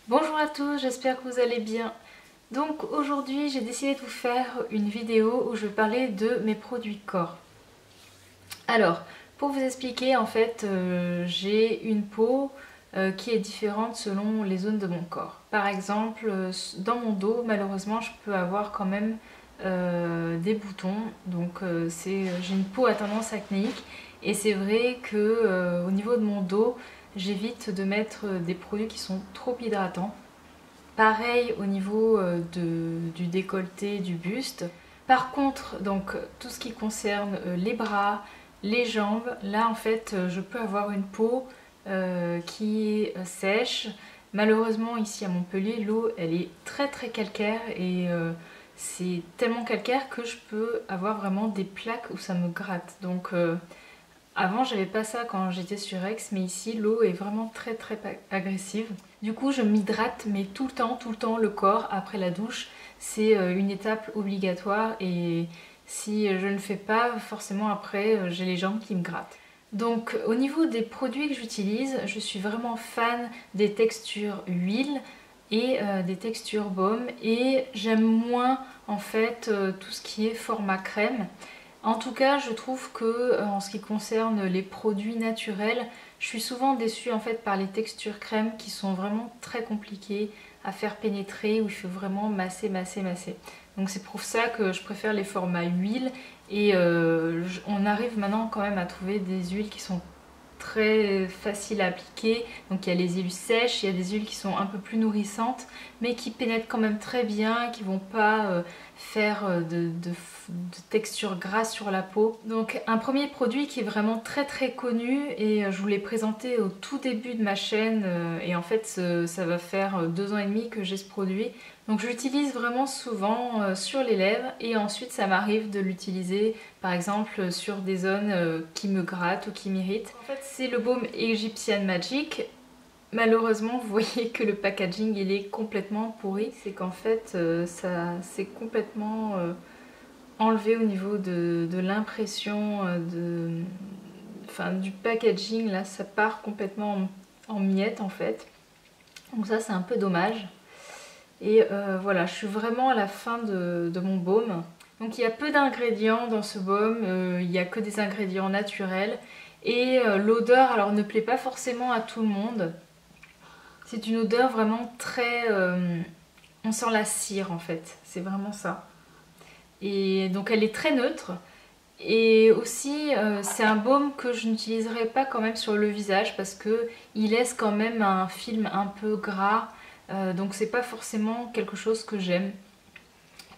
Bonjour à tous, j'espère que vous allez bien. Donc aujourd'hui j'ai décidé de vous faire une vidéo où je vais parler de mes produits corps. Alors, pour vous expliquer, en fait, j'ai une peau qui est différente selon les zones de mon corps. Par exemple, dans mon dos, malheureusement, je peux avoir quand même des boutons. Donc j'ai une peau à tendance acnéique et c'est vrai que au niveau de mon dos, j'évite de mettre des produits qui sont trop hydratants. Pareil au niveau du décolleté, du buste. Par contre, donc tout ce qui concerne les bras, les jambes, là en fait je peux avoir une peau qui est sèche. Malheureusement ici à Montpellier, l'eau elle est très calcaire et c'est tellement calcaire que je peux avoir vraiment des plaques où ça me gratte. Donc avant j'avais pas ça quand j'étais sur Aix, mais ici l'eau est vraiment très agressive. Du coup je m'hydrate mais tout le temps le corps après la douche. C'est une étape obligatoire et si je ne le fais pas, forcément après j'ai les jambes qui me grattent. Donc au niveau des produits que j'utilise, je suis vraiment fan des textures huile et des textures baume et j'aime moins en fait tout ce qui est format crème. En tout cas, je trouve que en ce qui concerne les produits naturels, je suis souvent déçue en fait par les textures crème qui sont vraiment très compliquées à faire pénétrer où il faut vraiment masser. Donc c'est pour ça que je préfère les formats huile et on arrive maintenant quand même à trouver des huiles qui sont très faciles à appliquer. Donc il y a les huiles sèches, il y a des huiles qui sont un peu plus nourrissantes mais qui pénètrent quand même très bien, qui vont pas faire de texture grasse sur la peau. Donc un premier produit qui est vraiment très connu et je vous l'ai présenté au tout début de ma chaîne et en fait ça va faire 2 ans et demi que j'ai ce produit. Donc je l'utilise vraiment souvent sur les lèvres et ensuite ça m'arrive de l'utiliser par exemple sur des zones qui me grattent ou qui m'irritent. En fait c'est le baume Egyptian Magic. Malheureusement, vous voyez que le packaging il est complètement pourri. C'est qu'en fait, ça s'est complètement enlevé au niveau de l'impression du packaging. Là, ça part complètement en miettes en fait. Donc ça, c'est un peu dommage. Et voilà, je suis vraiment à la fin de mon baume. Donc il y a peu d'ingrédients dans ce baume. Il n'y a que des ingrédients naturels. Et l'odeur, alors ne plaît pas forcément à tout le monde. C'est une odeur vraiment très... on sent la cire en fait, c'est vraiment ça. Et donc elle est très neutre. Et aussi c'est un baume que je n'utiliserai pas quand même sur le visage parce que il laisse quand même un film un peu gras. Donc c'est pas forcément quelque chose que j'aime.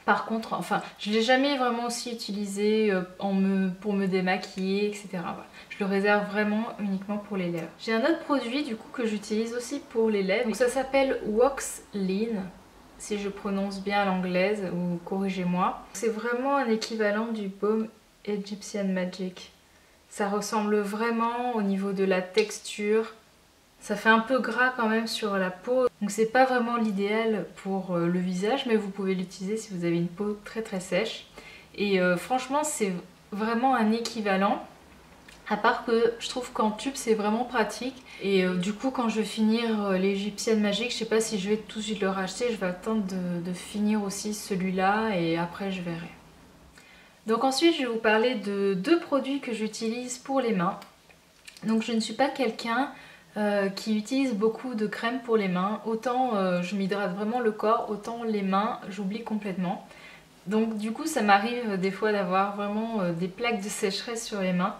Par contre, enfin, je l'ai jamais vraiment aussi utilisé pour me démaquiller, etc. Voilà. Je le réserve vraiment uniquement pour les lèvres. J'ai un autre produit du coup que j'utilise aussi pour les lèvres. Donc ça s'appelle Wax Lean, si je prononce bien à l'anglaise, ou corrigez-moi. C'est vraiment un équivalent du baume Egyptian Magic. Ça ressemble vraiment au niveau de la texture. Ça fait un peu gras quand même sur la peau, donc c'est pas vraiment l'idéal pour le visage, mais vous pouvez l'utiliser si vous avez une peau très sèche. Et franchement c'est vraiment un équivalent, à part que je trouve qu'en tube c'est vraiment pratique. Et du coup quand je vais finir l'Egyptian Magic, je sais pas si je vais tout de suite le racheter, je vais attendre de finir aussi celui-là et après je verrai. Donc ensuite je vais vous parler de 2 produits que j'utilise pour les mains. Donc je ne suis pas quelqu'un qui utilise beaucoup de crème pour les mains. Autant je m'hydrate vraiment le corps, autant les mains j'oublie complètement. Donc du coup ça m'arrive des fois d'avoir vraiment des plaques de sécheresse sur les mains.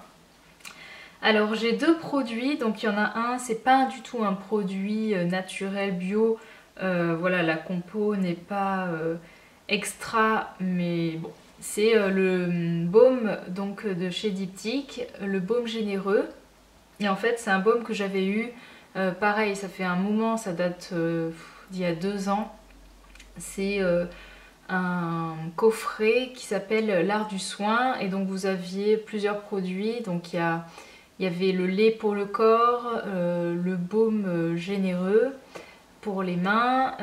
Alors j'ai 2 produits, donc il y en a un, c'est pas du tout un produit naturel bio. Voilà, la compo n'est pas extra, mais bon. C'est le baume donc, de chez Diptyque, le baume généreux. Et en fait c'est un baume que j'avais eu, pareil ça fait un moment, ça date d'il y a 2 ans. C'est un coffret qui s'appelle l'art du soin et donc vous aviez plusieurs produits. Donc il y avait le lait pour le corps, le baume généreux pour les mains,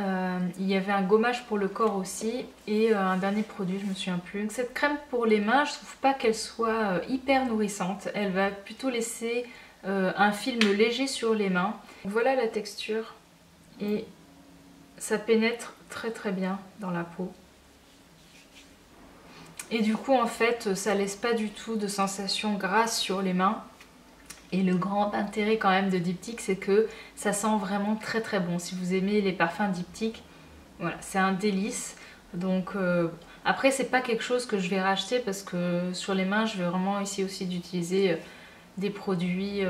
il y avait un gommage pour le corps aussi et un dernier produit, je me souviens plus. Donc cette crème pour les mains, je trouve pas qu'elle soit hyper nourrissante, elle va plutôt laisser un film léger sur les mains. Voilà la texture et ça pénètre très bien dans la peau. Et du coup en fait ça laisse pas du tout de sensation grasse sur les mains. Et le grand intérêt quand même de Diptyque, c'est que ça sent vraiment très bon. Si vous aimez les parfums Diptyque, voilà, c'est un délice. Donc après c'est pas quelque chose que je vais racheter parce que sur les mains je vais vraiment essayer aussi d'utiliser des produits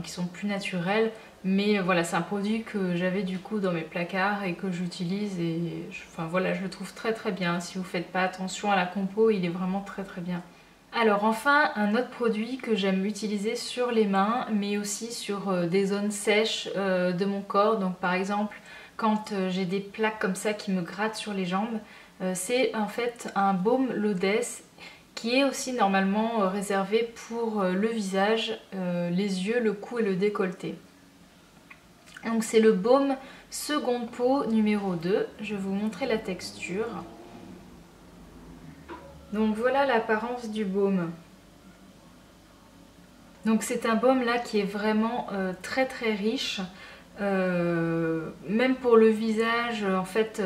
qui sont plus naturels. Mais voilà, c'est un produit que j'avais du coup dans mes placards et que j'utilise et enfin voilà, je le trouve très bien. Si vous faites pas attention à la compo, il est vraiment très bien. Alors enfin, un autre produit que j'aime utiliser sur les mains, mais aussi sur des zones sèches de mon corps. Donc par exemple, quand j'ai des plaques comme ça qui me grattent sur les jambes, c'est en fait un baume Lodès qui est aussi normalement réservé pour le visage, les yeux, le cou et le décolleté. Donc c'est le baume seconde peau numéro 2. Je vais vous montrer la texture. Donc voilà l'apparence du baume. Donc c'est un baume là qui est vraiment très riche. Même pour le visage, en fait,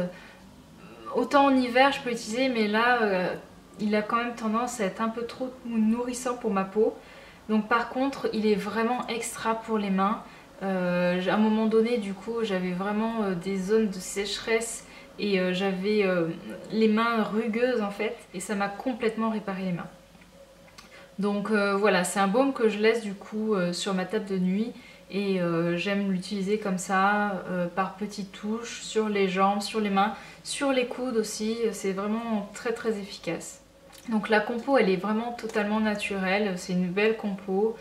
autant en hiver je peux utiliser, mais là il a quand même tendance à être un peu trop nourrissant pour ma peau. Donc par contre il est vraiment extra pour les mains. À un moment donné du coup j'avais vraiment des zones de sécheresse et j'avais les mains rugueuses en fait, et ça m'a complètement réparé les mains. Donc voilà, c'est un baume que je laisse du coup sur ma table de nuit et j'aime l'utiliser comme ça, par petites touches, sur les jambes, sur les mains, sur les coudes aussi, c'est vraiment très efficace. Donc la compo elle est vraiment totalement naturelle, c'est une belle compo.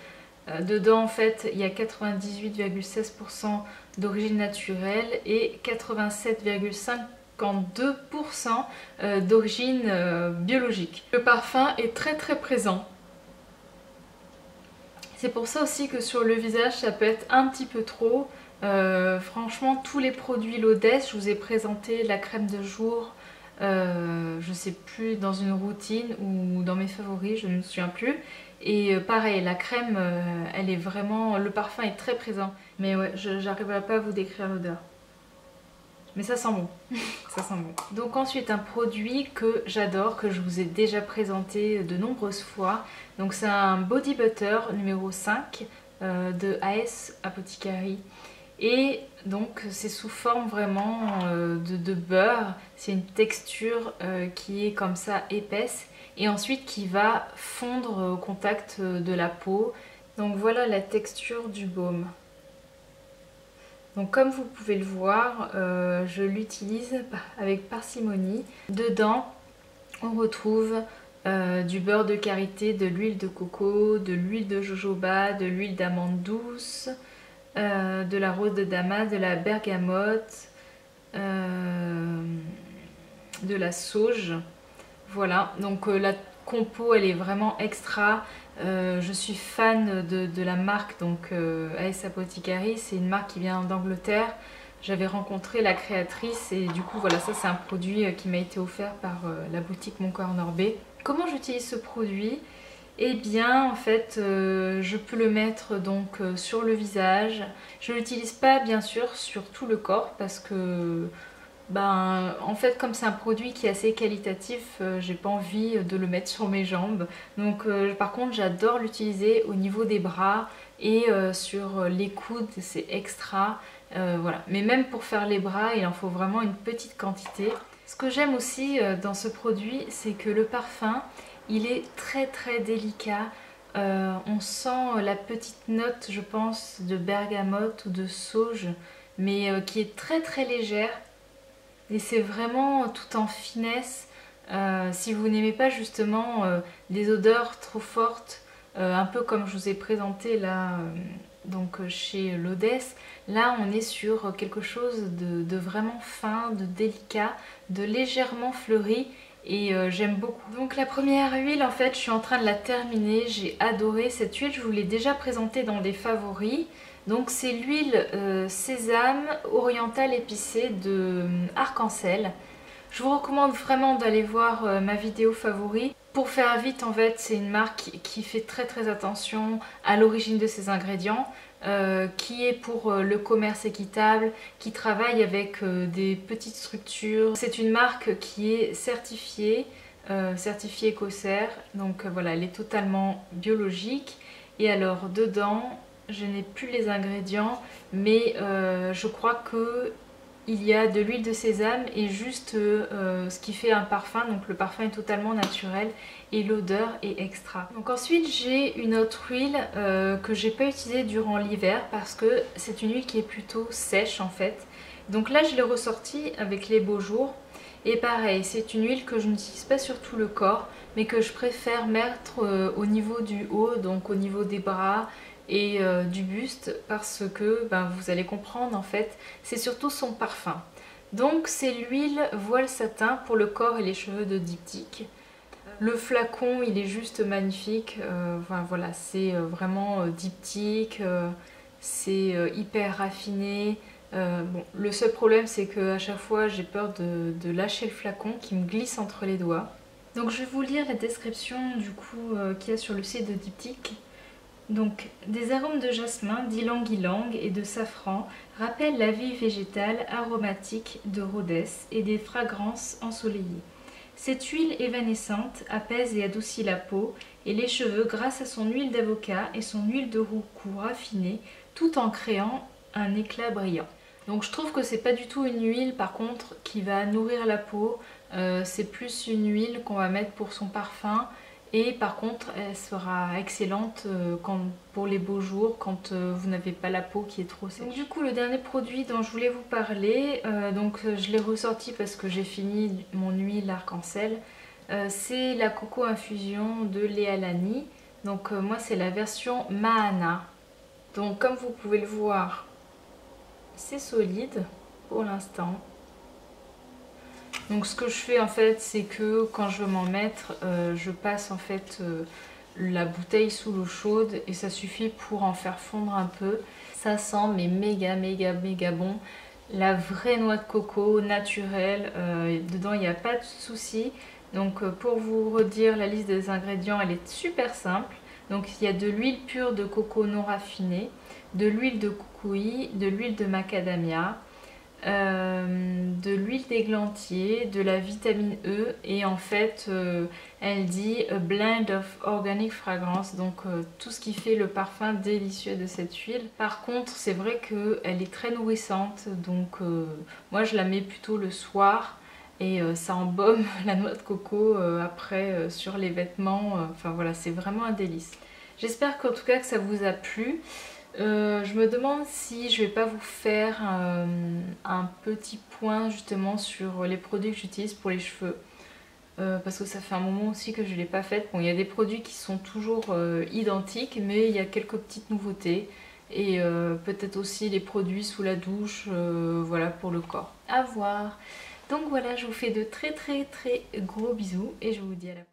Dedans en fait il y a 98,16% d'origine naturelle et 87,52% d'origine biologique. Le parfum est très présent. C'est pour ça aussi que sur le visage ça peut être un petit peu trop. Franchement tous les produits Lodès, je vous ai présenté la crème de jour, je sais plus, dans une routine ou dans mes favoris, je ne me souviens plus. Et pareil, la crème, elle est vraiment, le parfum est très présent. Mais ouais, j'arriverai pas à vous décrire l'odeur. Mais ça sent bon, ça sent bon. Donc ensuite un produit que j'adore, que je vous ai déjà présenté de nombreuses fois. Donc c'est un body butter numéro 5 de AS Apothecary. Et donc c'est sous forme vraiment de beurre. C'est une texture qui est comme ça épaisse et ensuite qui va fondre au contact de la peau. Donc voilà la texture du baume. Donc comme vous pouvez le voir, je l'utilise avec parcimonie. Dedans, on retrouve du beurre de karité, de l'huile de coco, de l'huile de jojoba, de l'huile d'amande douce, de la rose de damas, de la bergamote, de la sauge. Voilà, donc la compo elle est vraiment extra. Je suis fan de la marque, donc AS Apothecary, c'est une marque qui vient d'Angleterre. J'avais rencontré la créatrice et du coup voilà, ça c'est un produit qui m'a été offert par la boutique Mon Corner B. Comment j'utilise ce produit? Eh bien en fait je peux le mettre donc sur le visage. Je ne l'utilise pas bien sûr sur tout le corps parce que en fait comme c'est un produit qui est assez qualitatif, j'ai pas envie de le mettre sur mes jambes. Donc par contre j'adore l'utiliser au niveau des bras et sur les coudes, c'est extra. Voilà. Mais même pour faire les bras il en faut vraiment une petite quantité. Ce que j'aime aussi dans ce produit, c'est que le parfum il est très délicat. On sent la petite note je pense de bergamote ou de sauge, mais qui est très légère. Et c'est vraiment tout en finesse. Si vous n'aimez pas justement des odeurs trop fortes, un peu comme je vous ai présenté là donc chez Lodès, là on est sur quelque chose de vraiment fin, de délicat, de légèrement fleuri et j'aime beaucoup. Donc la première huile en fait je suis en train de la terminer, j'ai adoré cette huile, je vous l'ai déjà présentée dans des favoris. Donc c'est l'huile sésame orientale épicée de Arc-en-Ciel. Je vous recommande vraiment d'aller voir ma vidéo favori. Pour faire vite en fait, c'est une marque qui fait très attention à l'origine de ses ingrédients. qui est pour le commerce équitable, qui travaille avec des petites structures. C'est une marque qui est certifiée Écossaire, donc voilà, elle est totalement biologique. Et alors dedans, je n'ai plus les ingrédients, mais je crois que il y a de l'huile de sésame et juste ce qui fait un parfum, donc le parfum est totalement naturel et l'odeur est extra. Donc ensuite j'ai une autre huile que j'ai pas utilisée durant l'hiver parce que c'est une huile qui est plutôt sèche en fait. Donc là je l'ai ressortie avec les beaux jours et pareil, c'est une huile que je n'utilise pas sur tout le corps mais que je préfère mettre au niveau du haut, donc au niveau des bras et du buste parce que vous allez comprendre en fait, c'est surtout son parfum. Donc c'est l'huile voile satin pour le corps et les cheveux de Diptyque. Le flacon il est juste magnifique, voilà, c'est vraiment Diptyque, c'est hyper raffiné. Bon, le seul problème c'est que à chaque fois j'ai peur de lâcher le flacon qui me glisse entre les doigts. Donc je vais vous lire la description du coup qu'il y a sur le site de Diptyque. Donc, des arômes de jasmin, d'ylang-ylang et de safran rappellent la vie végétale aromatique de Rhodes et des fragrances ensoleillées. Cette huile évanescente apaise et adoucit la peau et les cheveux grâce à son huile d'avocat et son huile de roucou raffinée, tout en créant un éclat brillant. Donc je trouve que c'est pas du tout une huile par contre qui va nourrir la peau, c'est plus une huile qu'on va mettre pour son parfum. Et par contre, elle sera excellente pour les beaux jours, quand vous n'avez pas la peau qui est trop sèche. Donc du coup, le dernier produit dont je voulais vous parler, je l'ai ressorti parce que j'ai fini mon huile arc-en-ciel, c'est la Coco Infusion de Léa Lani. Donc moi, c'est la version Mahana. Donc comme vous pouvez le voir, c'est solide pour l'instant. Donc ce que je fais en fait, c'est que quand je veux m'en mettre, je passe en fait la bouteille sous l'eau chaude et ça suffit pour en faire fondre un peu. Ça sent mais méga bon. La vraie noix de coco naturelle, dedans il n'y a pas de souci. Donc pour vous redire la liste des ingrédients, elle est super simple. Donc il y a de l'huile pure de coco non raffinée, de l'huile de kukui, de l'huile de macadamia, de l'huile d'églantier, de la vitamine E et en fait elle dit a blend of organic fragrance, donc tout ce qui fait le parfum délicieux de cette huile. Par contre c'est vrai qu'elle est très nourrissante, donc moi je la mets plutôt le soir et ça embaume la noix de coco après sur les vêtements, enfin voilà, c'est vraiment un délice. J'espère qu'en tout cas que ça vous a plu. Je me demande si je vais pas vous faire un petit point justement sur les produits que j'utilise pour les cheveux, parce que ça fait un moment aussi que je ne l'ai pas fait. Bon, il y a des produits qui sont toujours identiques, mais il y a quelques petites nouveautés et peut-être aussi les produits sous la douche, voilà, pour le corps. À voir. Donc voilà, je vous fais de très gros bisous et je vous dis à la prochaine.